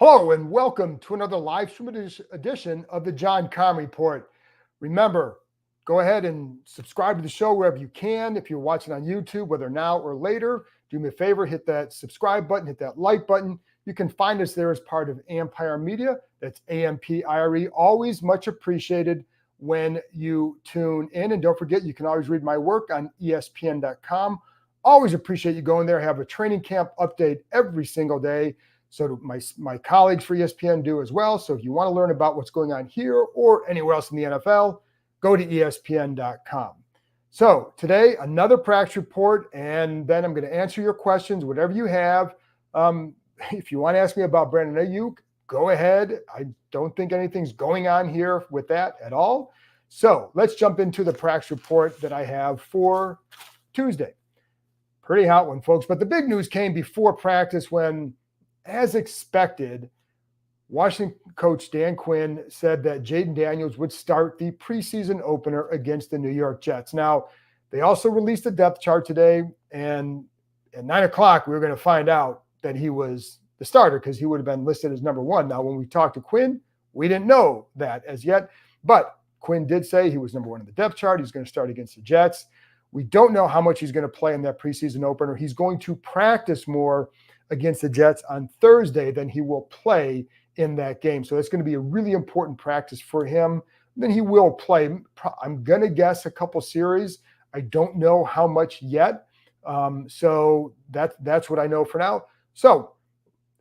Hello and welcome to another live stream edition of the John Keim Report. Remember, go ahead and subscribe to the show wherever you can. If you're watching on YouTube, whether now or later, do me a favor, hit that subscribe button, hit that like button. You can find us there as part of Ampire Media. That's Ampire. Always much appreciated when you tune in. And don't forget, you can always read my work on ESPN.com. Always appreciate you going there. I have a training camp update every single day. So do my colleagues for ESPN do as well. So if you want to learn about what's going on here or anywhere else in the NFL, go to ESPN.com. So today, another practice report, and then I'm going to answer your questions, whatever you have. If you want to ask me about Brandon Aiyuk, go ahead. I don't think anything's going on here with that at all. So let's jump into the practice report that I have for Tuesday. Pretty hot one, folks. But the big news came before practice when, as expected, Washington coach Dan Quinn said that Jayden Daniels would start the preseason opener against the New York Jets. Now, they also released a depth chart today, and at 9 o'clock, we were going to find out that he was the starter because he would have been listed as number one. Now, when we talked to Quinn, we didn't know that as yet, but Quinn did say he was number one in the depth chart. He's going to start against the Jets. We don't know how much he's going to play in that preseason opener. He's going to practice more against the Jets on Thursday than he will play in that game. So it's going to be a really important practice for him. Then he will play, I'm going to guess, a couple series. I don't know how much yet. So that's what I know for now. So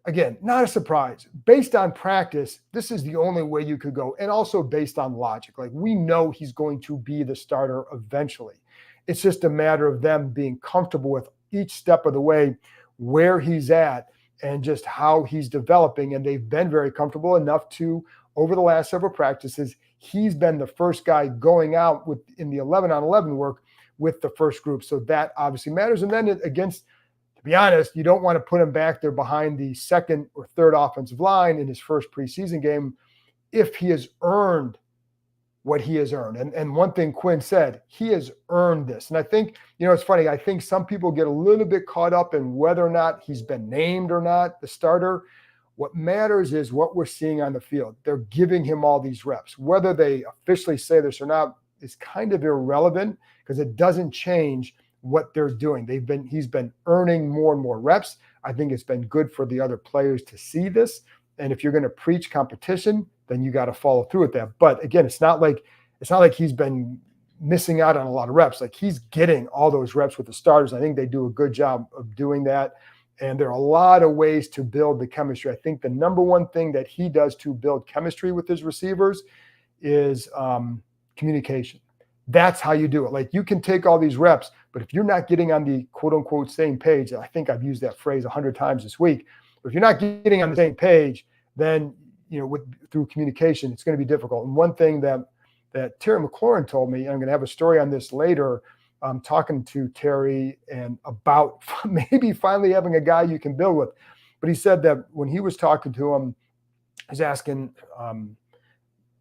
again, not a surprise. Based on practice, this is the only way you could go. And also based on logic. Like, we know he's going to be the starter eventually. It's just a matter of them being comfortable with each step of the way, where he's at and just how he's developing. And they've been very comfortable enough to, over the last several practices, he's been the first guy going out in the 11-on-11 work with the first group. So that obviously matters. And then against, to be honest, you don't want to put him back there behind the second or third offensive line in his first preseason game if he has earned what he has earned. And one thing Quinn said, he has earned this. And I think, it's funny. I think some people get a little bit caught up in whether or not he's been named or not the starter. What matters is what we're seeing on the field. They're giving him all these reps. Whether they officially say this or not is kind of irrelevant because it doesn't change what they're doing. He's been earning more and more reps. I think it's been good for the other players to see this. And if you're going to preach competition, then you got to follow through with that. But again, it's not like he's been missing out on a lot of reps. Like, he's getting all those reps with the starters. I think they do a good job of doing that. And there are a lot of ways to build the chemistry. I think the number one thing that he does to build chemistry with his receivers is communication. That's how you do it. Like, you can take all these reps, but if you're not getting on the quote unquote same page, I think I've used that phrase 100 times this week, but if you're not getting on the same page, then through communication, it's going to be difficult. And one thing that Terry McLaurin told me, and I'm going to have a story on this later, talking to Terry and about maybe finally having a guy you can build with. But he said that when he was talking to him, he's asking,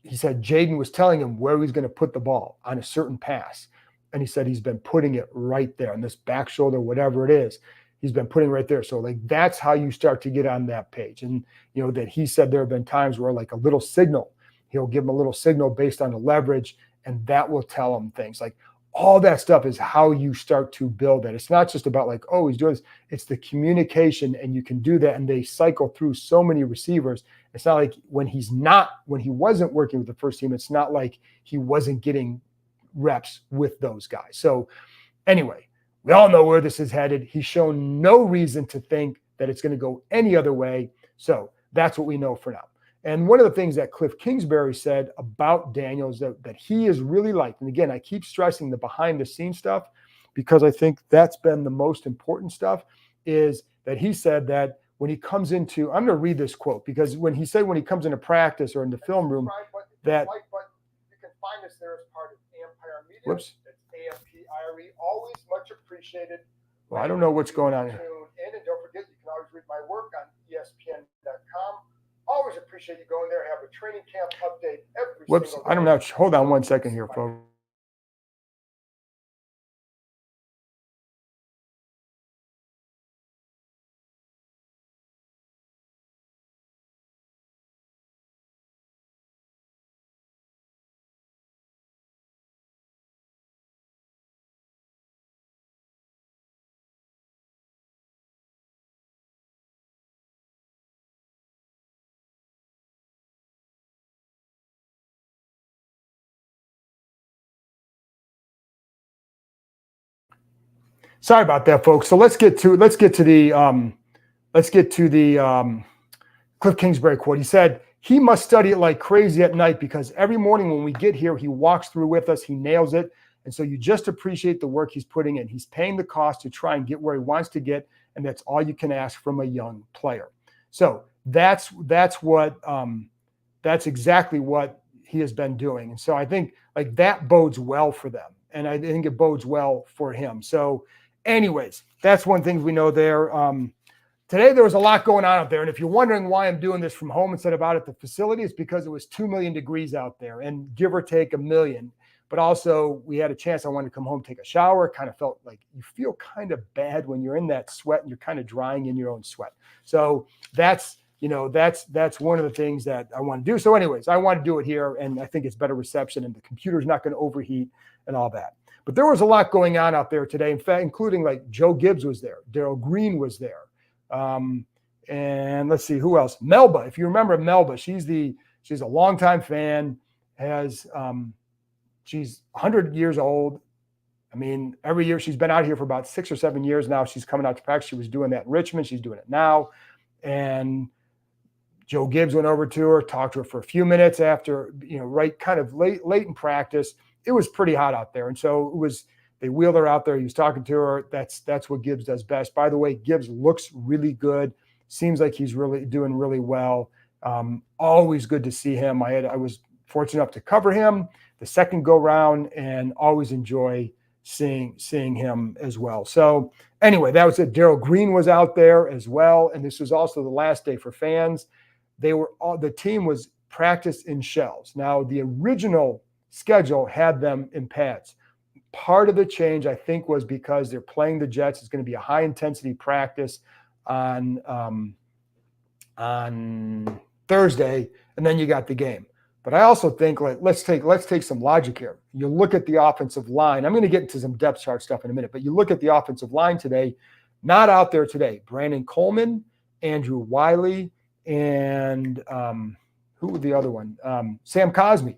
he said Jayden was telling him where he's going to put the ball on a certain pass. And he said he's been putting it right there on this back shoulder, whatever it is. He's been putting right there. So like, that's how you start to get on that page. And, that he said there have been times where like a little signal, he'll give him a little signal based on the leverage, and that will tell him things. Like, all that stuff is how you start to build it. It's not just about like, oh, he's doing this. It's the communication, and you can do that. And they cycle through so many receivers. It's not like when he wasn't working with the first team, it's not like he wasn't getting reps with those guys. So anyway, we all know where this is headed. He's shown no reason to think that it's going to go any other way. So that's what we know for now. And one of the things that Cliff Kingsbury said about Daniels that he is really liked, and again, I keep stressing the behind-the-scenes stuff because I think that's been the most important stuff, is that he said that when he comes into – I'm going to read this quote because when he comes into practice or in the film room that – you can find us there as part of Ampire Media. Whoops. Ampire, always much appreciated. Well, I don't know what's going on here. And don't forget, you can always read my work on ESPN.com. Always appreciate you going there. Have a training camp update every single day. I don't know. Hold on one second here, folks. Sorry about that, folks. So let's get to the Cliff Kingsbury quote. He said, "He must study it like crazy at night because every morning when we get here, he walks through with us. He nails it. And so you just appreciate the work he's putting in. He's paying the cost to try and get where he wants to get. And that's all you can ask from a young player." So that's exactly what he has been doing. And so I think like that bodes well for them. And I think it bodes well for him. So anyways, that's one thing we know there. Today, there was a lot going on out there. And if you're wondering why I'm doing this from home instead of out at the facility, it's because it was 2 million degrees out there and give or take 1 million. But also we had a chance. I wanted to come home, take a shower. Kind of felt like you feel kind of bad when you're in that sweat and you're kind of drying in your own sweat. So that's one of the things that I want to do. So anyways, I want to do it here. And I think it's better reception and the computer's not going to overheat and all that. But there was a lot going on out there today. In fact, including like Joe Gibbs was there. Darrell Green was there. And let's see who else. Melba, if you remember Melba, she's a longtime fan. She's 100 years old. I mean, every year she's been out here for about 6 or 7 years now. She's coming out to practice. She was doing that in Richmond. She's doing it now. And Joe Gibbs went over to her, talked to her for a few minutes after, right kind of late in practice. It was pretty hot out there. And so they wheeled her out there. He was talking to her. That's what Gibbs does best. By the way, Gibbs looks really good. Seems like he's really doing really well. Always good to see him. I was fortunate enough to cover him the second go round and always enjoy seeing him as well. So anyway, that was it. Darrell Green was out there as well. And this was also the last day for fans. The team was practiced in shells. Now the original schedule had them in pads. Part of the change, I think, was because they're playing the Jets. It's going to be a high-intensity practice on Thursday, and then you got the game. But I also think, like, let's take some logic here. You look at the offensive line. I'm going to get into some depth chart stuff in a minute, but you look at the offensive line today, not out there today. Brandon Coleman, Andrew Wiley, and who was the other one? Sam Cosmi.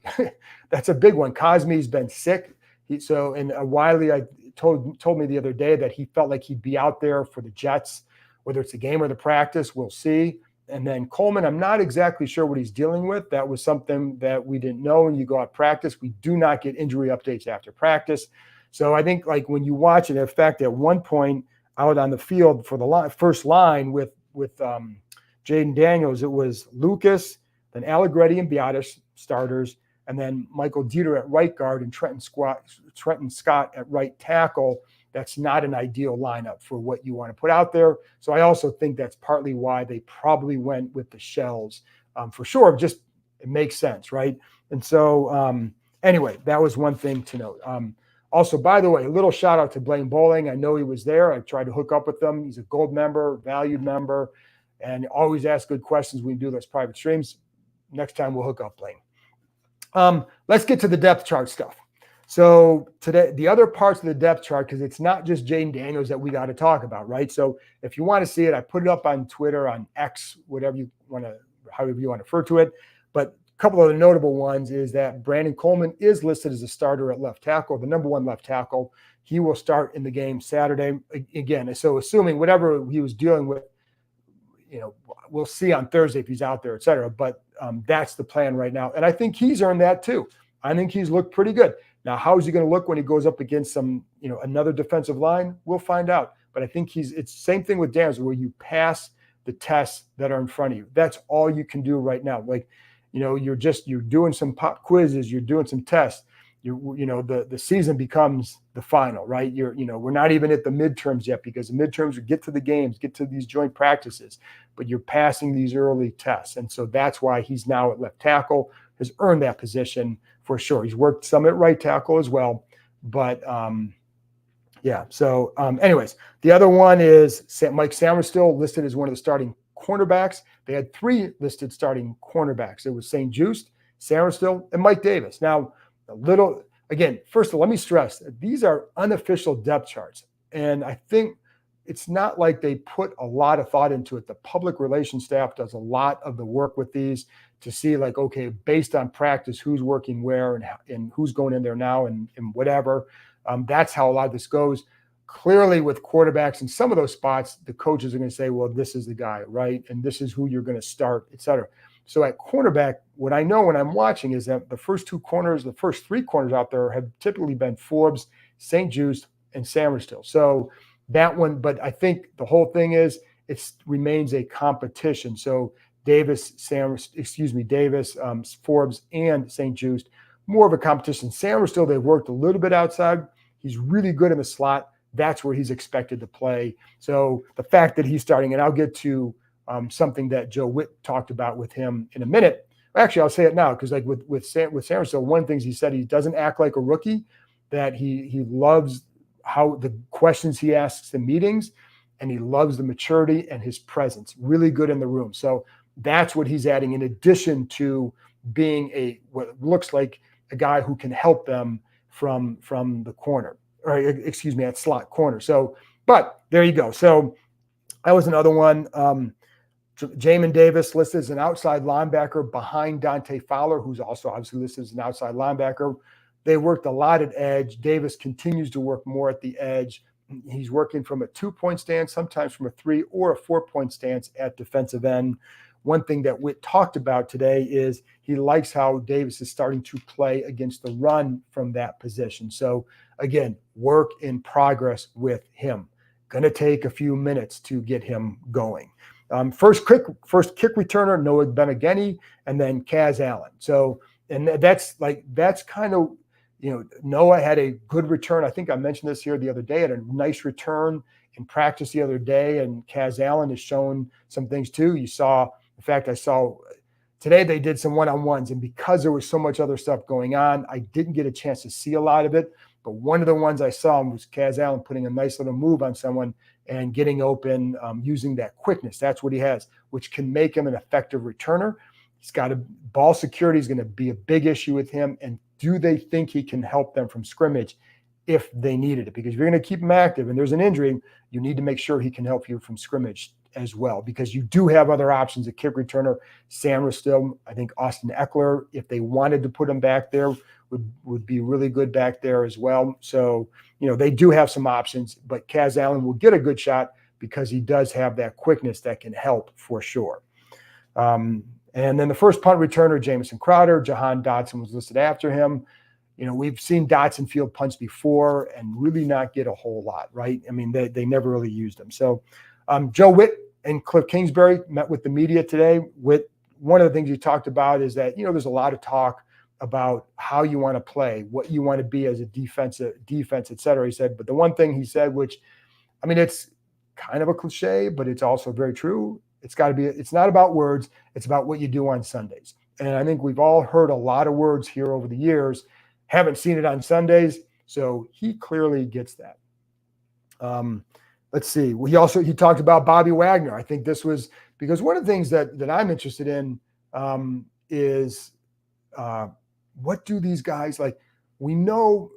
That's a big one. Cosmi's been sick. Wiley told me the other day that he felt like he'd be out there for the Jets, whether it's a game or the practice, we'll see. And then Coleman, I'm not exactly sure what he's dealing with. That was something that we didn't know when you go out practice. We do not get injury updates after practice. So I think like when you watch it, in fact, at one point out on the field for the first line with Jayden Daniels, it was Lucas, then Allegretti and Biadasz starters, and then Michael Dieter at right guard and Trenton Scott at right tackle. That's not an ideal lineup for what you want to put out there. So I also think that's partly why they probably went with the shells for sure. Just it makes sense, right? And so anyway, that was one thing to note. Also, by the way, a little shout out to Blaine Bowling. I know he was there. I tried to hook up with him. He's a gold member, valued member, and always ask good questions when we do those private streams. Next time we'll hook up Blaine. Let's get to the depth chart stuff. So today, the other parts of the depth chart, because it's not just Jayden Daniels that we got to talk about, right? So if you want to see it, I put it up on Twitter, on X, however you want to refer to it. But a couple of the notable ones is that Brandon Coleman is listed as a starter at left tackle, the number one left tackle. He will start in the game Saturday again. So assuming whatever he was dealing with, we'll see on Thursday if he's out there, et cetera. But that's the plan right now. And I think he's earned that too. I think he's looked pretty good. Now, how is he going to look when he goes up against another defensive line? We'll find out. But I think it's the same thing with Daniels, where you pass the tests that are in front of you. That's all you can do right now. Like, you're doing some pop quizzes, you're doing some tests. The season becomes the final, right? We're not even at the midterms yet, because the midterms will get to the games, get to these joint practices, but you're passing these early tests. And so that's why he's now at left tackle, has earned that position for sure. He's worked some at right tackle as well. But yeah. So anyways, the other one is Mike Samuelstill, listed as one of the starting cornerbacks. They had 3 listed starting cornerbacks. It was St. Juste, Samuelstill, and Mike Davis. Now, first of all, let me stress that these are unofficial depth charts. And I think it's not like they put a lot of thought into it. The public relations staff does a lot of the work with these to see, like, okay, based on practice, who's working where and who's going in there now and whatever. That's how a lot of this goes. clearly with quarterbacks in some of those spots, the coaches are going to say, well, this is the guy, right? And this is who you're going to start, et cetera. So at cornerback, what I know when I'm watching is that the first three corners out there have typically been Forbes, St. Juste, and Samerstill. So that one, but I think the whole thing is it remains a competition. So Davis, Forbes, and St. Juste, more of a competition. Samerstill, they've worked a little bit outside. He's really good in the slot. That's where he's expected to play. So the fact that he's starting, and I'll get to something that Joe Witt talked about with him in a minute. Actually, I'll say it now because like with Samerstill, one of the things he said, he doesn't act like a rookie, that he loves how the questions he asks in meetings, and he loves the maturity and his presence. Really good in the room. So that's what he's adding in addition to being what looks like a guy who can help them from the corner, or excuse me, at slot corner. So, but there you go. So that was another one. Jamin Davis listed as an outside linebacker behind Dante Fowler, who's also obviously listed as an outside linebacker. They worked a lot at edge. Davis continues to work more at the edge. He's working from a 2-point stance, sometimes from a 3 or a 4-point stance at defensive end. One thing that Witt talked about today is he likes how Davis is starting to play against the run from that position. So again, work in progress with him. Going to take a few minutes to get him going. First kick returner, Noah Benegeni, and then Kaz Allen. So, and that's kind of, Noah had a good return. I think I mentioned this here the other day, had a nice return in practice the other day, and Kaz Allen has shown some things too. I saw today they did some one-on-ones, and because there was so much other stuff going on, I didn't get a chance to see a lot of it. But one of the ones I saw was Kaz Allen putting a nice little move on someone and getting open, using that quickness. That's what he has, which can make him an effective returner. He's got ball security is going to be a big issue with him. And do they think he can help them from scrimmage if they needed it? Because if you're going to keep him active and there's an injury, you need to make sure he can help you from scrimmage as well, because you do have other options at kick returner. Samerstill, I think Austin Eckler, if they wanted to put him back there, would be really good back there as well. So, they do have some options, but Kaz Allen will get a good shot because he does have that quickness that can help for sure. And then the first punt returner, Jamison Crowder, Jahan Dotson was listed after him. We've seen Dotson field punts before and really not get a whole lot, right? I mean, they never really used them. So Joe Witt and Cliff Kingsbury met with the media today. One of the things he talked about is that, there's a lot of talk about how you want to play, what you want to be as a defense, et cetera. He said, but the one thing he said, which, I mean, it's kind of a cliche, but it's also very true. It's not about words. It's about what you do on Sundays. And I think we've all heard a lot of words here over the years, haven't seen it on Sundays. So he clearly gets that. Let's see. He talked about Bobby Wagner. I think this was because one of the things that I'm interested in is what do these guys like? We know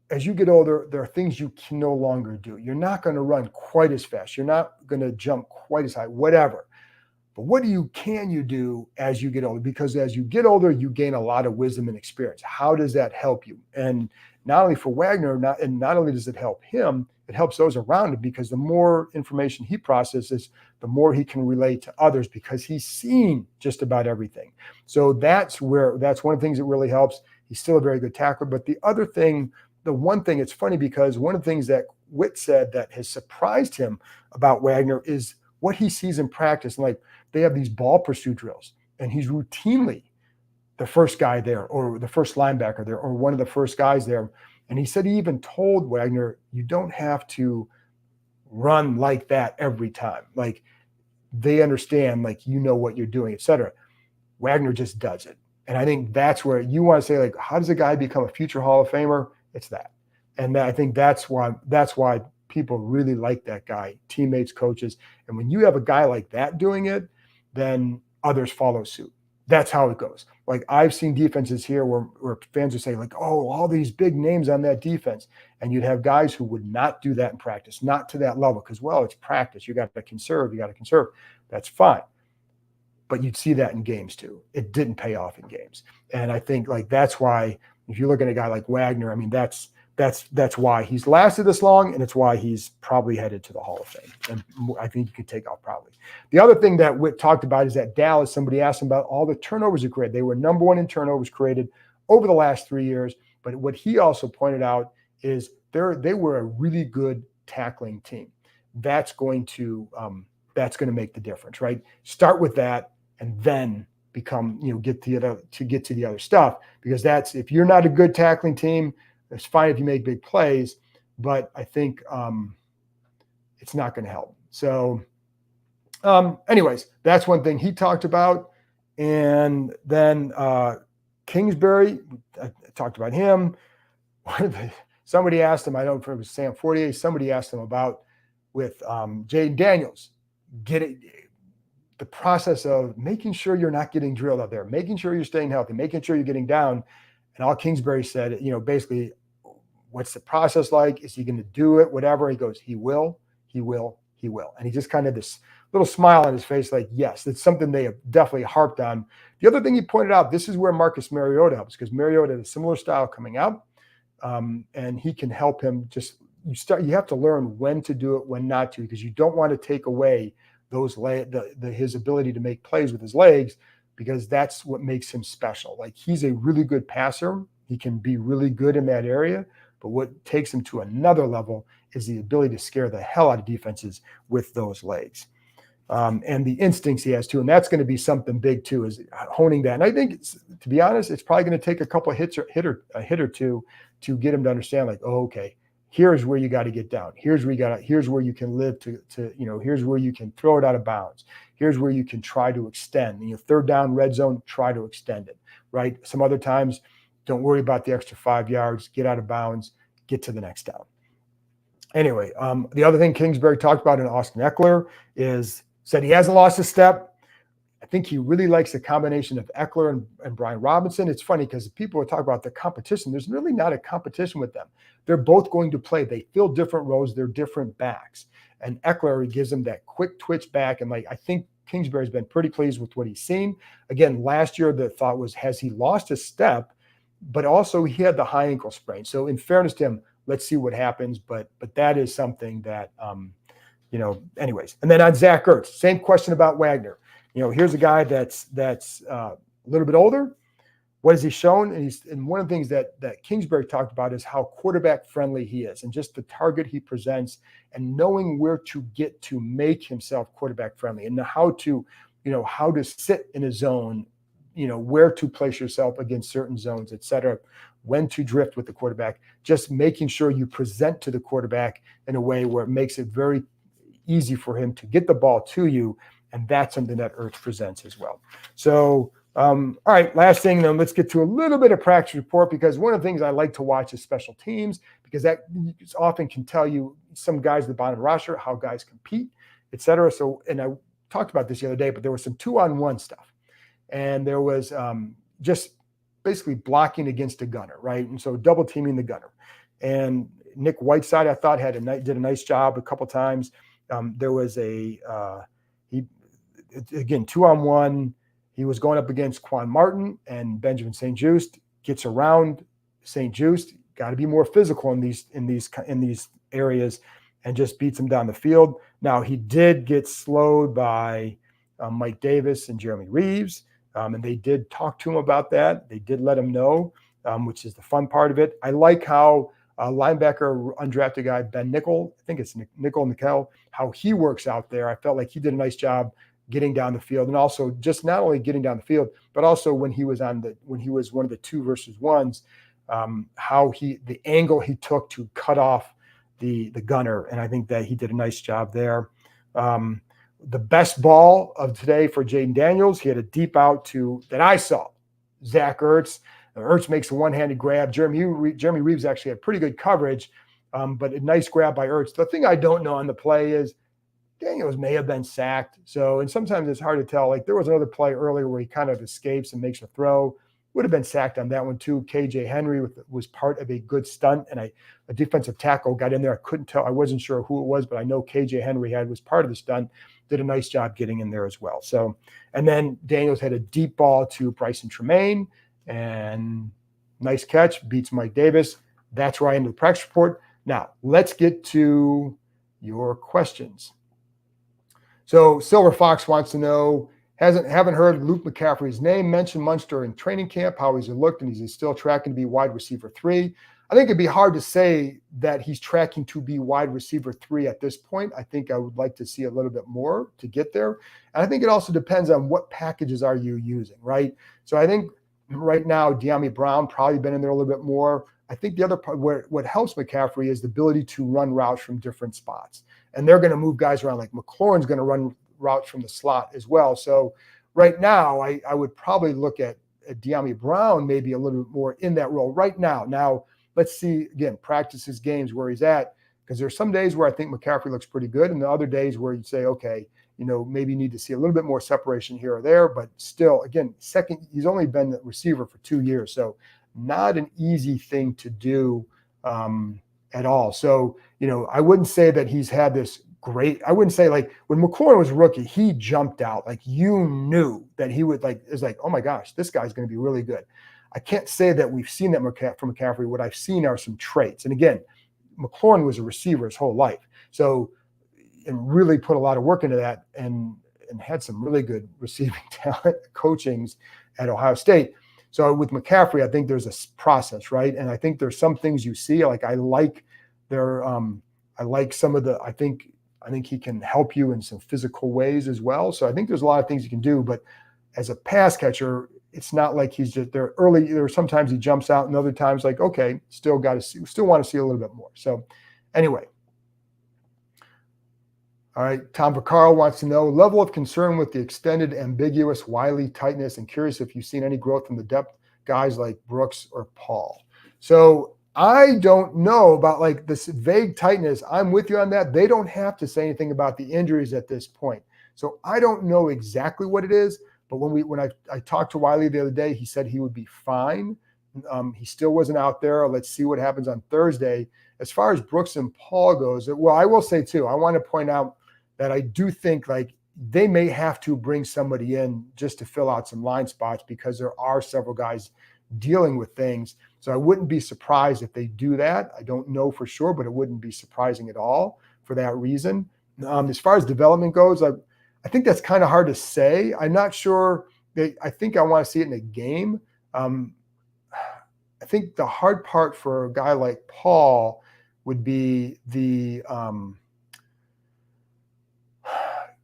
as you get older, there are things you can no longer do. You're not going to run quite as fast. You're not going to jump quite as high, whatever. But what can you do as you get older? Because as you get older, you gain a lot of wisdom and experience. How does that help you? And not only for Wagner, not only does it help him, it helps those around him, because the more information he processes, the more he can relate to others, because he's seen just about everything. So that's one of the things that really helps. He's still a very good tackler. But the one thing, it's funny because one of the things that Witt said that has surprised him about Wagner is what he sees in practice. And like, they have these ball pursuit drills, and he's routinely the first guy there, or the first linebacker there, or one of the first guys there. And he said he even told Wagner, you don't have to run like that every time. Like, they understand, like, what you're doing, et cetera. Wagner just does it. And I think that's where you want to say, like, how does a guy become a future Hall of Famer? It's that. And I think that's why people really like that guy, teammates, coaches. And when you have a guy like that doing it, then others follow suit. That's how it goes. Like, I've seen defenses here where fans would say, like, oh, all these big names on that defense. And you'd have guys who would not do that in practice, not to that level, because, well, it's practice. You got to conserve. That's fine. But you'd see that in games too. It didn't pay off in games. And I think, like, that's why if you look at a guy like Wagner, I mean, that's that's why he's lasted this long, and it's why he's probably headed to the Hall of Fame. And I think you could take out probably. The other thing that Whit talked about is that Dallas, somebody asked him about all the turnovers he created. They were number one in turnovers created over the last 3 years. But what he also pointed out is they were a really good tackling team. That's going to make the difference, right? Start with that, and then become, get to the other stuff, because that's, if you're not a good tackling team, it's fine if you make big plays, but I think it's not going to help. So anyways, that's one thing he talked about. And then Kingsbury, I talked about him. Somebody asked him, I don't know if it was Sam Fortier, somebody asked him about with Jayden Daniels, the process of making sure you're not getting drilled out there, making sure you're staying healthy, making sure you're getting down. And all Kingsbury said, basically, what's the process like? Is he going to do it? Whatever. He goes, he will. And he just kind of this little smile on his face, like, yes, it's something they have definitely harped on. The other thing he pointed out, this is where Marcus Mariota helps, because Mariota had a similar style coming out, and he can help him. Just you have to learn when to do it, when not to, because you don't want to take away his ability to make plays with his legs, because that's what makes him special. Like, he's a really good passer. He can be really good in that area, but what takes him to another level is the ability to scare the hell out of defenses with those legs. And the instincts he has too. And that's going to be something big too, is honing that. And I think, to be honest, it's probably going to take a couple of hit or two to get him to understand, like, oh, okay, here's where you got to get down. Here's where you can live here's where you can throw it out of bounds. Here's where you can try to extend. Third down, red zone, try to extend it, right? Some other times, don't worry about the extra 5 yards, get out of bounds, get to the next down. Anyway, the other thing Kingsbury talked about in Austin Eckler said he hasn't lost a step. I think he really likes the combination of Eckler and Brian Robinson. It's funny because people will talk about the competition. There's really not a competition with them. They're both going to play. They fill different roles. They're different backs. And Eckler gives them that quick twitch back. And I think Kingsbury's been pretty pleased with what he's seen. Again, last year the thought was, has he lost a step? But also he had the high ankle sprain. So in fairness to him, let's see what happens. But that is something that, anyways. And then on Zach Ertz, same question about Wagner. Here's a guy that's a little bit older. What has he shown? And one of the things that Kingsbury talked about is how quarterback friendly he is, and just the target he presents, and knowing where to get to make himself quarterback friendly, and how to sit in a zone, where to place yourself against certain zones, et cetera, when to drift with the quarterback, just making sure you present to the quarterback in a way where it makes it very easy for him to get the ball to you. And that's something that Ertz presents as well. So, all right, last thing, then let's get to a little bit of practice report, because one of the things I like to watch is special teams, because that often can tell you some guys at the bottom of the roster, how guys compete, et cetera. So, and I talked about this the other day, but there was some 2-on-1 stuff. And there was just basically blocking against a gunner, right? And so double teaming the gunner. And Nick Whiteside, I thought, did a nice job a couple times. There was again, 2-on-1. He was going up against Quan Martin, and Benjamin St-Juste gets around St-Juste. Got to be more physical in these areas, and just beats him down the field. Now, he did get slowed by Mike Davis and Jeremy Reeves, and they did talk to him about that. They did let him know, which is the fun part of it. I like how linebacker, undrafted guy, Ben Nickel, I think it's Nickel, how he works out there. I felt like he did a nice job getting down the field, and also just not only getting down the field, but also when he was one of the 2-versus-1s, the angle he took to cut off the gunner. And I think that he did a nice job there. The best ball of today for Jayden Daniels, he had a deep out that I saw Zach Ertz. Ertz makes a one-handed grab. Jeremy Reeves actually had pretty good coverage, but a nice grab by Ertz. The thing I don't know on the play is Daniels may have been sacked. So, and sometimes it's hard to tell. Like, there was another play earlier where he kind of escapes and makes a throw. Would have been sacked on that one too. KJ Henry was part of a good stunt, and a defensive tackle got in there. I couldn't tell. I wasn't sure who it was, but I know KJ Henry was part of the stunt. Did a nice job getting in there as well. So, and then Daniels had a deep ball to Bryson Tremaine, and nice catch, beats Mike Davis. That's where I end the practice report. Now, let's get to your questions. So Silver Fox wants to know, haven't heard Luke McCaffrey's name mentioned much during training camp, how he's looked, and is he still tracking to be wide receiver 3? I think it'd be hard to say that he's tracking to be wide receiver 3 at this point. I think I would like to see a little bit more to get there. And I think it also depends on what packages are you using, right? So I think right now, De'Ami Brown probably been in there a little bit more. I think the other part where what helps McCaffrey is the ability to run routes from different spots. And they're going to move guys around. Like McLaurin's going to run routes from the slot as well. So right now, I would probably look at De'Ami Brown maybe a little bit more in that role right now. Now, let's see, again, practice his games where he's at, because there's some days where I think McCaffrey looks pretty good, and the other days where you say, okay, maybe you need to see a little bit more separation here or there. But still, again, he's only been the receiver for 2 years. So not an easy thing to do at all. So, I wouldn't say that he's had this great, I wouldn't say like when McLaurin was a rookie, he jumped out. Like you knew that he would it's like, oh my gosh, this guy's going to be really good. I can't say that we've seen that from McCaffrey. What I've seen are some traits. And again, McLaurin was a receiver his whole life. So, and really put a lot of work into that and had some really good receiving talent coachings at Ohio State. So with McCaffrey, I think there's a process, right? And I think there's some things you see, like I like some of the, I think he can help you in some physical ways as well. So I think there's a lot of things you can do, but as a pass catcher, it's not like he's just there early. There sometimes he jumps out, and other times like, okay, still want to see a little bit more. So anyway. All right, Tom Vaccaro wants to know level of concern with the extended ambiguous Wiley tightness, and curious if you've seen any growth from the depth guys like Brooks or Paul. So I don't know about like this vague tightness. I'm with you on that. They don't have to say anything about the injuries at this point. So I don't know exactly what it is, but when I talked to Wiley the other day, he said he would be fine. He still wasn't out there. Let's see what happens on Thursday. As far as Brooks and Paul goes, well, I will say too, I want to point out that I do think like they may have to bring somebody in just to fill out some line spots, because there are several guys dealing with things. So I wouldn't be surprised if they do that. I don't know for sure, but it wouldn't be surprising at all for that reason. As far as development goes, I think that's kind of hard to say. I'm not sure. I think I want to see it in a game. I think the hard part for a guy like Paul would be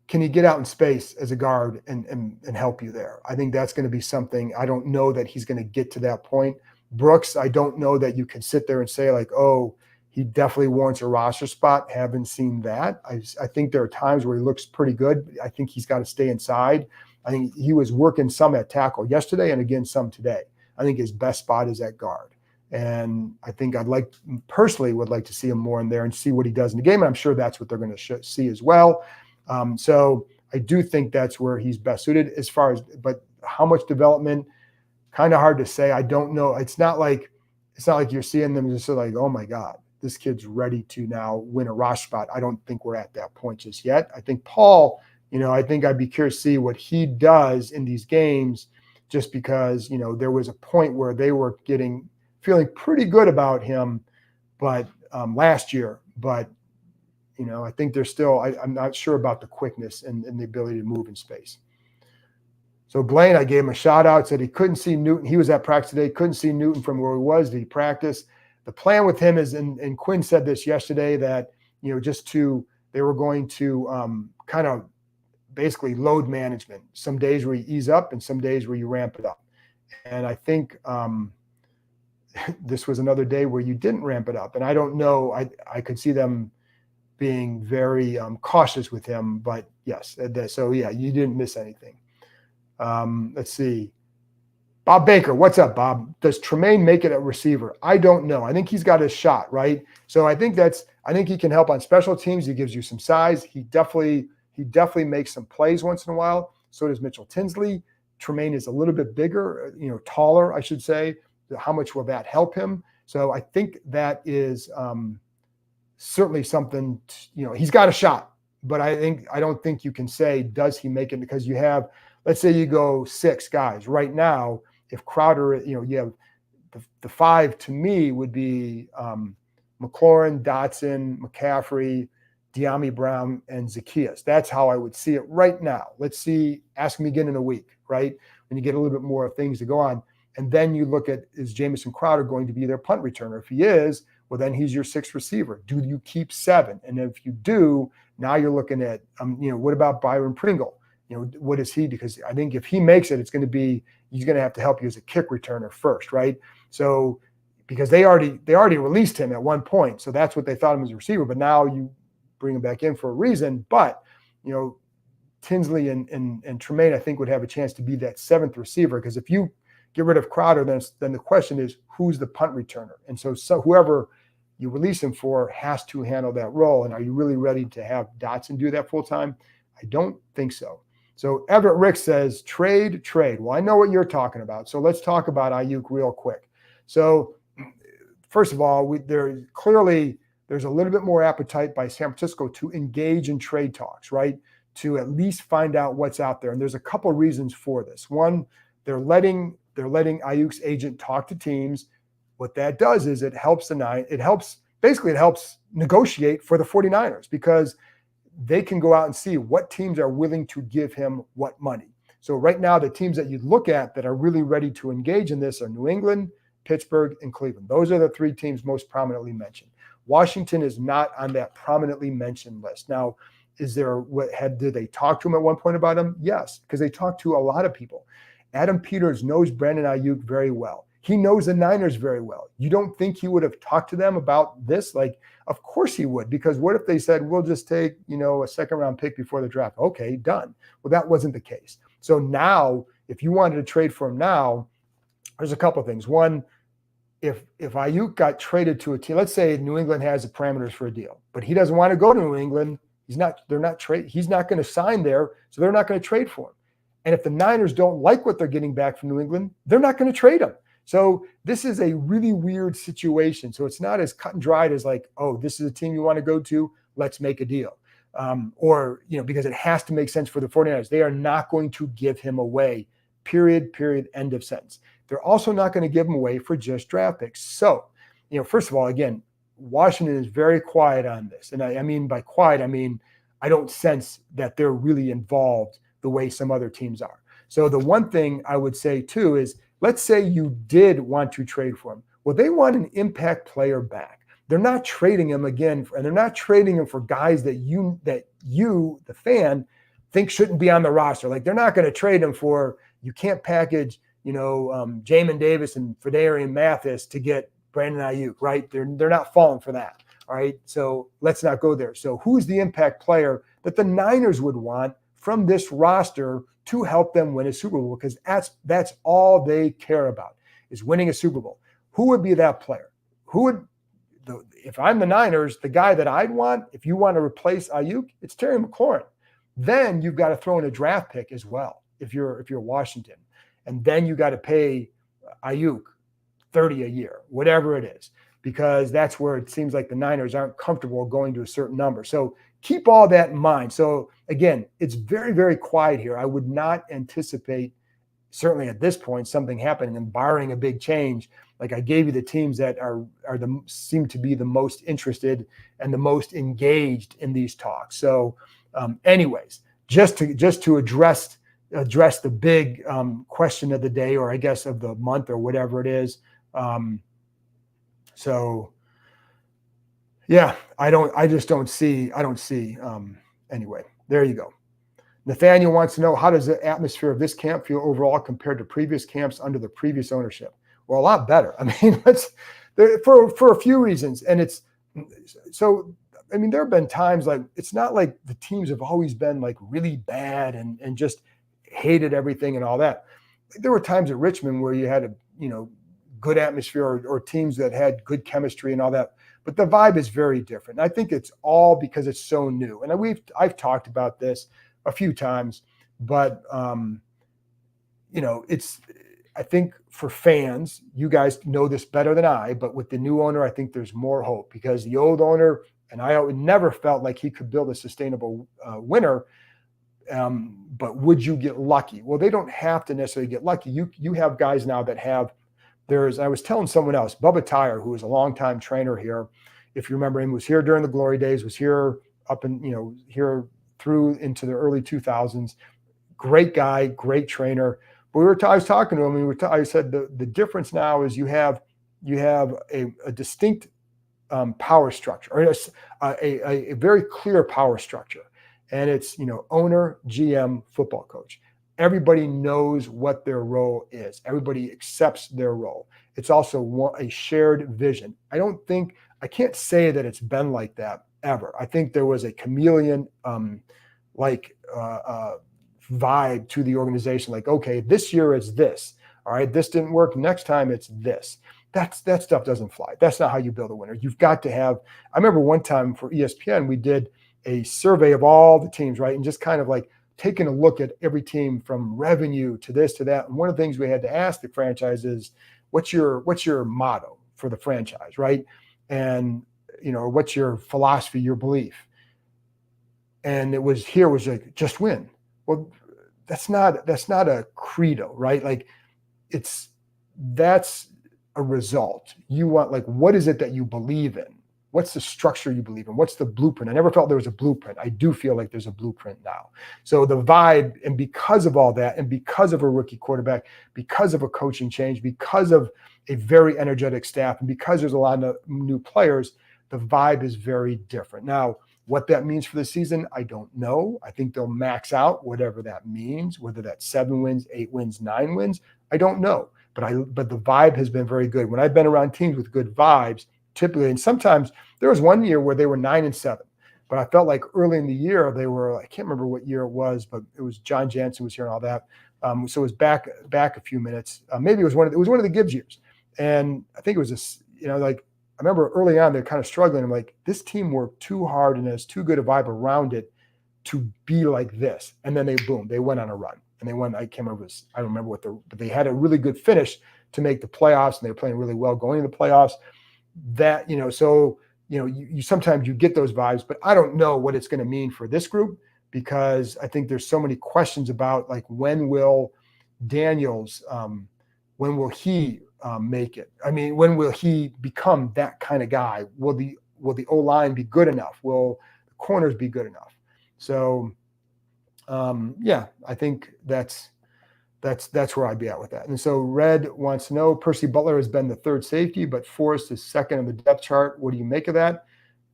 can he get out in space as a guard and help you there? I think that's going to be something. I don't know that he's going to get to that point. Brooks, I don't know that you can sit there and say like, oh, he definitely warrants a roster spot. Haven't seen that. I think there are times where he looks pretty good. I think he's got to stay inside. I think he was working some at tackle yesterday and again some today. I think his best spot is at guard. And I think personally would like to see him more in there and see what he does in the game. And I'm sure that's what they're going to see as well. So I do think that's where he's best suited but how much development, kind of hard to say. I don't know. It's not like you're seeing them just like, oh my God, this kid's ready to now win a roster spot. I don't think we're at that point just yet. I think Paul, I think I'd be curious to see what he does in these games, just because, there was a point where they were feeling pretty good about him, but last year, but I think they're still, I'm not sure about the quickness and the ability to move in space. So Blaine, I gave him a shout out, said he couldn't see Newton. He was at practice today, couldn't see Newton from where he was. Did he practice? The plan with him is, and Quinn said this yesterday, that, they were going to kind of basically load management. Some days where you ease up and some days where you ramp it up. And I think this was another day where you didn't ramp it up. And I don't know, I could see them being very cautious with him, but yes. So yeah, you didn't miss anything. Let's see. Bob Baker, what's up, Bob? Does Tremaine make it a receiver? I don't know. I think he's got his shot, right? So I think he can help on special teams. He gives you some size. He definitely makes some plays once in a while. So does Mitchell Tinsley. Tremaine is a little bit bigger, taller, I should say. How much will that help him? So I think that is certainly something, he's got a shot, but I don't think you can say, does he make it? Because you have, let's say you go 6 guys right now. If Crowder, you have the five to me would be McLaurin, Dotson, McCaffrey, De'Ami Brown, and Zacchaeus. That's how I would see it right now. Let's see, ask me again in a week, right? When you get a little bit more things to go on. And then you look at, is Jamison Crowder going to be their punt returner? If he is, well, then he's your sixth receiver. Do you keep seven? And if you do, now you're looking at, what about Byron Pringle? What is he? Because I think if he makes it, he's going to have to help you as a kick returner first, right? So, because they already released him at one point. So that's what they thought him as a receiver. But now you bring him back in for a reason. But, Tinsley and Tremaine, I think, would have a chance to be that seventh receiver. Because if you get rid of Crowder, then the question is, who's the punt returner? And so whoever you release him for has to handle that role. And are you really ready to have Dotson do that full time? I don't think so. So Everett Rick says, trade. Well, I know what you're talking about. So let's talk about Aiyuk real quick. So first of all, there's a little bit more appetite by San Francisco to engage in trade talks, right? To at least find out what's out there. And there's a couple of reasons for this. One, they're letting Aiyuk's agent talk to teams. What that does is it helps negotiate for the 49ers, because they can go out and see what teams are willing to give him what money. So right now, the teams that you look at that are really ready to engage in this are New England, Pittsburgh, and Cleveland. Those are the three teams most prominently mentioned. Washington is not on that prominently mentioned list. Now, did they talk to him at one point about him? Yes, because they talked to a lot of people. Adam Peters knows Brandon Aiyuk very well. He knows the Niners very well. You don't think he would have talked to them about this? Of course he would, because what if they said, we'll just take, a second-round pick before the draft? Okay, done. Well, that wasn't the case. So now, if you wanted to trade for him now, there's a couple of things. One, if Aiyuk got traded to a team, let's say New England has the parameters for a deal, but he doesn't want to go to New England. He's not going to sign there, so they're not going to trade for him. And if the Niners don't like what they're getting back from New England, they're not going to trade him. So this is a really weird situation. So it's not as cut and dried as this is a team you want to go to, let's make a deal. Because it has to make sense for the 49ers. They are not going to give him away, period, end of sentence. They're also not going to give him away for just draft picks. So, first of all, again, Washington is very quiet on this. And I mean by quiet, I don't sense that they're really involved the way some other teams are. So the one thing I would say too is, let's say you did want to trade for him. Well, they want an impact player back. They're not trading him again, and they're not trading him for guys that you, the fan, think shouldn't be on the roster. They're not going to trade him for, you can't package, Jamin Davis and Fedarian Mathis to get Brandon Aiyuk, right? They're not falling for that. All right. So let's not go there. So who's the impact player that the Niners would want from this roster to help them win a Super Bowl? Because that's all they care about, is winning a Super Bowl. Who would be that player? If I'm the Niners, the guy that I'd want, if you want to replace Aiyuk, it's Terry McLaurin. Then you've got to throw in a draft pick as well if you're Washington. And then you got to pay Aiyuk $30 a year, whatever it is, because that's where it seems like the Niners aren't comfortable going to a certain number. So keep all that in mind. So again, it's very, very quiet here. I would not anticipate, certainly at this point, something happening and barring a big change. Like I gave you the teams that seem to be the most interested and the most engaged in these talks. So anyways, just to address the big question of the day, or I guess of the month, or whatever it is. So yeah, I don't see. Anyway, there you go. Nathaniel wants to know, how does the atmosphere of this camp feel overall compared to previous camps under the previous ownership? Well, a lot better. For a few reasons. And there have been times it's not like the teams have always been really bad and just hated everything and all that. There were times at Richmond where you had a, good atmosphere or teams that had good chemistry and all that. But the vibe is very different. And I think it's all because it's so new. And I've talked about this a few times, but I think for fans, you guys know this better than I, but with the new owner, I think there's more hope, because the old owner, and I never felt like he could build a sustainable winner. But would you get lucky? Well, they don't have to necessarily get lucky. You have guys now that have I was telling someone else, Bubba Tyre, who was a longtime trainer here, if you remember him, was here during the glory days, was here up in, here through into the early 2000s. Great guy, great trainer. But I was talking to him, and I said the difference now is you have a distinct power structure, or a very clear power structure, and it's owner, GM, football coach. Everybody knows what their role is. Everybody accepts their role. It's also a shared vision. I can't say that it's been like that ever. I think there was a chameleon vibe to the organization. Like, okay, this year it's this. All right, this didn't work. Next time it's this. That stuff doesn't fly. That's not how you build a winner. You've got to have. I remember one time for ESPN, we did a survey of all the teams, right, and just kind of like taking a look at every team from revenue to this to that. And one of the things we had to ask the franchise is, what's your motto for the franchise, right? And what's your philosophy, your belief? And it was like, just win. Well, that's not a credo, right? Like that's a result. You want, like, what is it that you believe in? What's the structure you believe in? What's the blueprint? I never felt there was a blueprint. I do feel like there's a blueprint now. So the vibe, and because of all that, and because of a rookie quarterback, because of a coaching change, because of a very energetic staff, and because there's a lot of new players, the vibe is very different. Now, what that means for the season, I don't know. I think they'll max out whatever that means, whether that's 7 wins, 8 wins, 9 wins. I don't know. But the vibe has been very good. When I've been around teams with good vibes, typically, and sometimes there was one year where they were 9-7, but I felt like early in the year they were, I can't remember what year it was, but it was John Jansen was here and all that. So it was back a few minutes. Maybe it was one of the Gibbs years. And I think it was I remember early on, they're kind of struggling. I'm like, this team worked too hard and has too good a vibe around it to be like this. And then they went on a run. And they won, I can't remember, I don't remember but they had a really good finish to make the playoffs, and they were playing really well going into the playoffs. That, you sometimes you get those vibes, but I don't know what it's going to mean for this group, because I think there's so many questions about, like, when will Daniels, when will he make it? I mean, when will he become that kind of guy? Will the O-line be good enough? Will the corners be good enough? So, I think that's where I'd be at with that. And so Red wants to know, Percy Butler has been the third safety, but Forrest is second on the depth chart. What do you make of that?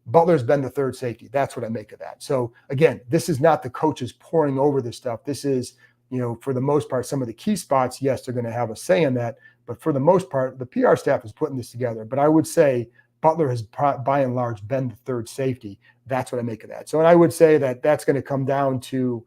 Butler's been the third safety. That's what I make of that. So again, this is not the coaches pouring over this stuff. This is, for the most part, some of the key spots, yes, they're going to have a say in that. But for the most part, the PR staff is putting this together. But I would say Butler has, by and large, been the third safety. That's what I make of that. So, and I would say that that's going to come down to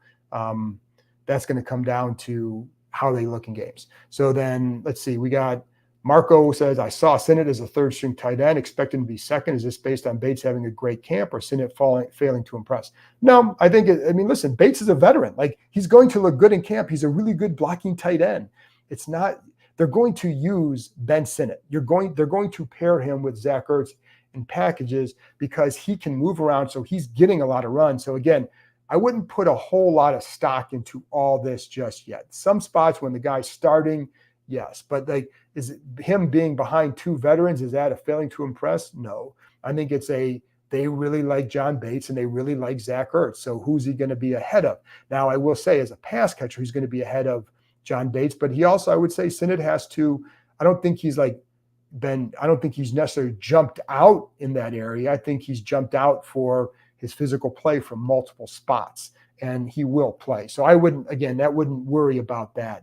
how they look in games. So then let's see, we got Marco says, I saw Sinnott as a third string tight end, expecting to be second. Is this based on Bates having a great camp or Sinnott failing to impress? No, I think, listen, Bates is a veteran. Like, he's going to look good in camp. He's a really good blocking tight end. It's not, they're going to use Ben Sinnott. They're going to pair him with Zach Ertz in packages because he can move around. So he's getting a lot of runs. So again, I wouldn't put a whole lot of stock into all this just yet. Some spots when the guy's starting, yes. But like, is it him being behind two veterans? Is that a failing to impress? No. I think it's they really like John Bates and they really like Zach Ertz. So who's he going to be ahead of? Now, I will say, as a pass catcher, he's going to be ahead of John Bates. But he also, I would say, Sinnott has to, I don't think he's necessarily jumped out in that area. I think he's jumped out for his physical play from multiple spots, and he will play. So I wouldn't worry about that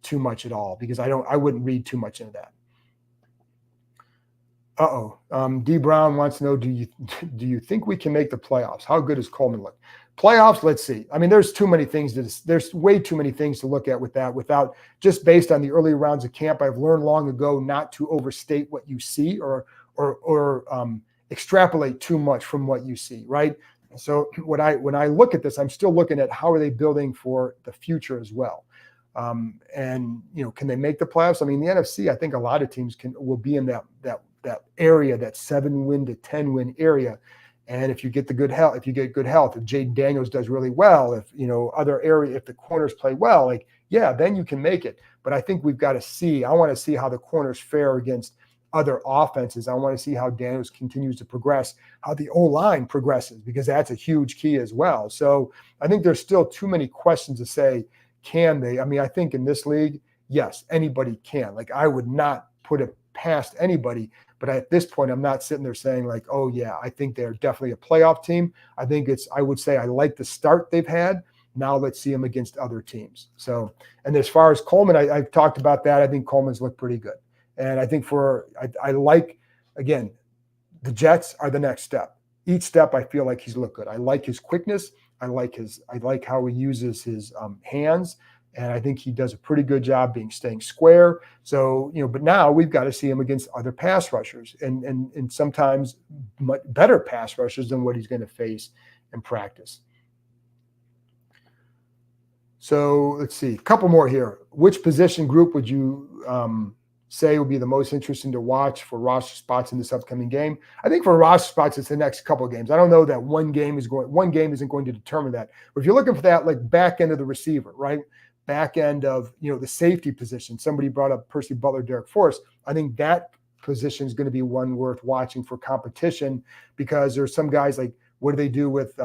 too much at all, because I wouldn't read too much into that. D Brown wants to know, do you think we can make the playoffs? How good does Coleman look? Playoffs, let's see. I mean, there's way too many things to look at with that, without just based on the early rounds of camp. I've learned long ago not to overstate what you see or extrapolate too much from what you see, right? So when I look at this, I'm still looking at how are they building for the future as well. And can they make the playoffs? I mean, the NFC, I think a lot of teams will be in that area, that 7-win to 10-win area. And if you get the good health, if Jayden Daniels does really well, if other area, if the corners play well, like then you can make it. But I think we've got to see. I want to see how the corners fare against other offenses. I want to see how Daniels continues to progress, how the O-line progresses, because that's a huge key as well. So I think there's still too many questions to say, can they? I mean, I think in this league, yes, anybody can. Like, I would not put it past anybody. But at this point, I'm not sitting there saying like, oh yeah, I think they're definitely a playoff team. I would say I like the start they've had. Now let's see them against other teams. So, and as far as Coleman, I've talked about that. I think Coleman's looked pretty good. And I think I like, again, the Jets are the next step. Each step, I feel like he's looked good. I like his quickness. I like how he uses his hands. And I think he does a pretty good job staying square. So, but now we've got to see him against other pass rushers and sometimes much better pass rushers than what he's going to face in practice. So let's see, a couple more here. Which position group would you say would be the most interesting to watch for roster spots in this upcoming game? I think for roster spots, it's the next couple of games. I don't know that one game isn't going to determine that. But if you're looking for that, like back end of the receiver, right? Back end of, the safety position. Somebody brought up Percy Butler, Derek Forrest. I think that position is going to be one worth watching for competition, because there's some guys like, what do they do with,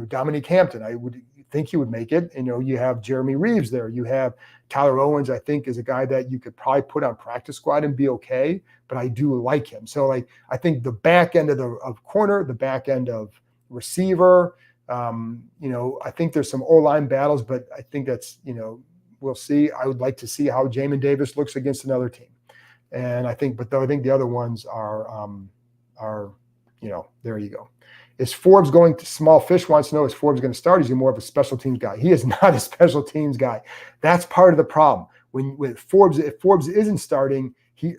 Dominique Hampton? I would think he would make it. You have Jeremy Reeves there. You have Tyler Owens, I think, is a guy that you could probably put on practice squad and be okay, but I do like him. So like, I think the back end of corner, the back end of receiver, I think there's some O-line battles, but I think that's, we'll see. I would like to see how Jamin Davis looks against another team. And I think the other ones are, there you go. Is Forbes going to, Small Fish wants to know, is Forbes going to start? Is he more of a special teams guy? He is not a special teams guy. That's part of the problem. If Forbes isn't starting,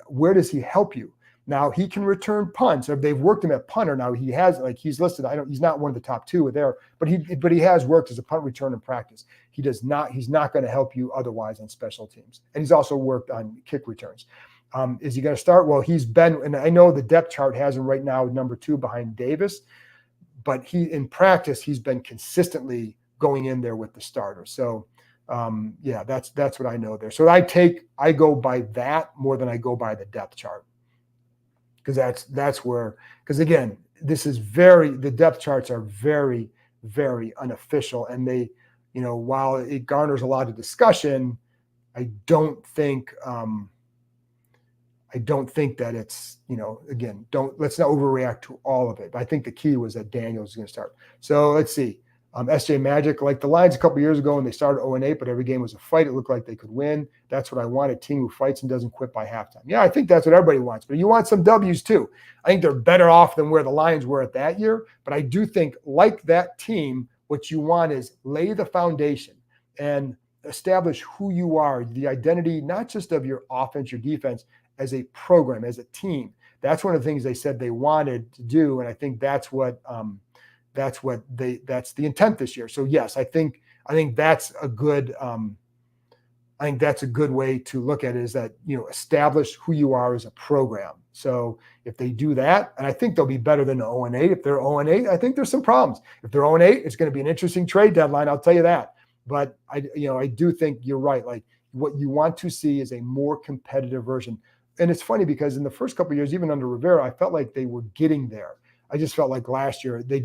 where does he help you? Now he can return punts, or they've worked him at punter. Now he's listed. He's not one of the top two there, but he has worked as a punt return in practice. He's not going to help you otherwise on special teams. And he's also worked on kick returns. Is he going to start? Well, he's been, and I know the depth chart has him right now number 2 behind Davis, but in practice, he's been consistently going in there with the starter. So that's what I know there. So I go by that more than I go by the depth chart. Because that's where, because again, the depth charts are very, very unofficial. And they, while it garners a lot of discussion, I don't think that it's, again, let's not overreact to all of it. But I think the key was that Daniels is going to start. So let's see. SJ Magic, like the Lions a couple years ago when they started 0-8, but every game was a fight. It looked like they could win. That's what I want, a team who fights and doesn't quit by halftime. Yeah, I think that's what everybody wants. But you want some W's too. I think they're better off than where the Lions were at that year. But I do think, like that team, what you want is lay the foundation and establish who you are, the identity, not just of your offense, your defense, as a program, as a team. That's one of the things they said they wanted to do. And I think that's the intent this year. So yes, I think that's a good, way to look at it, is that, establish who you are as a program. So if they do that, and I think they'll be better than 0-8. If they're 0-8, I think there's some problems. If they're 0-8, it's going to be an interesting trade deadline. I'll tell you that. But I do think you're right. Like, what you want to see is a more competitive version. And it's funny because in the first couple of years, even under Rivera, I felt like they were getting there. I just felt like last year they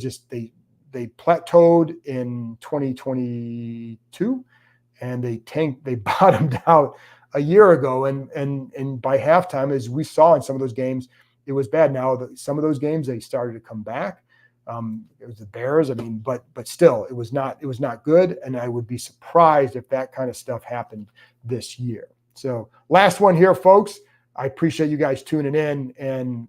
plateaued in 2022, and they bottomed out a year ago. And by halftime, as we saw in some of those games, it was bad. Now some of those games they started to come back. It was the Bears. I mean, but still, it was not good. And I would be surprised if that kind of stuff happened this year. So last one here, folks. I appreciate you guys tuning in. And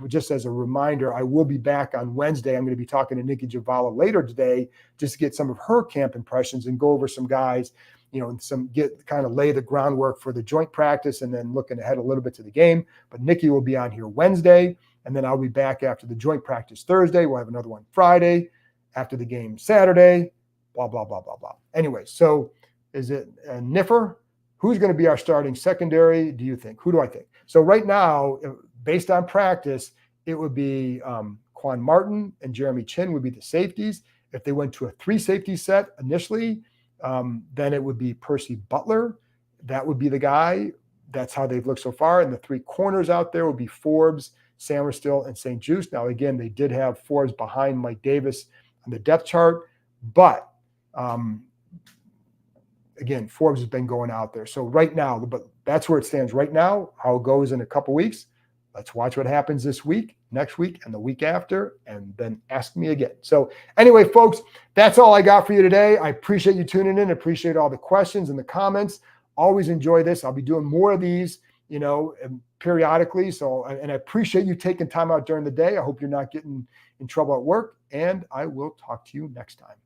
just as a reminder, I will be back on Wednesday. I'm going to be talking to Nikki Javala later today, just to get some of her camp impressions and go over some guys, and lay the groundwork for the joint practice, and then looking ahead a little bit to the game. But Nikki will be on here Wednesday, and then I'll be back after the joint practice Thursday. We'll have another one Friday, after the game Saturday, blah, blah, blah, blah, blah. Anyway, so is it Niffer? Who's going to be our starting secondary, do you think? Who do I think? So right now, based on practice, it would be Quan Martin and Jeremy Chin would be the safeties. If they went to a 3 safety set initially, then it would be Percy Butler. That would be the guy. That's how they've looked so far. And the 3 corners out there would be Forbes, Samerstill, and St. Juste. Now, again, they did have Forbes behind Mike Davis on the depth chart, but again, Forbes has been going out there. So right now, but that's where it stands right now. How it goes in a couple weeks. Let's watch what happens this week, next week, and the week after, and then ask me again. So anyway, folks, that's all I got for you today. I appreciate you tuning in. Appreciate all the questions and the comments. Always enjoy this. I'll be doing more of these, periodically. So, and I appreciate you taking time out during the day. I hope you're not getting in trouble at work, and I will talk to you next time.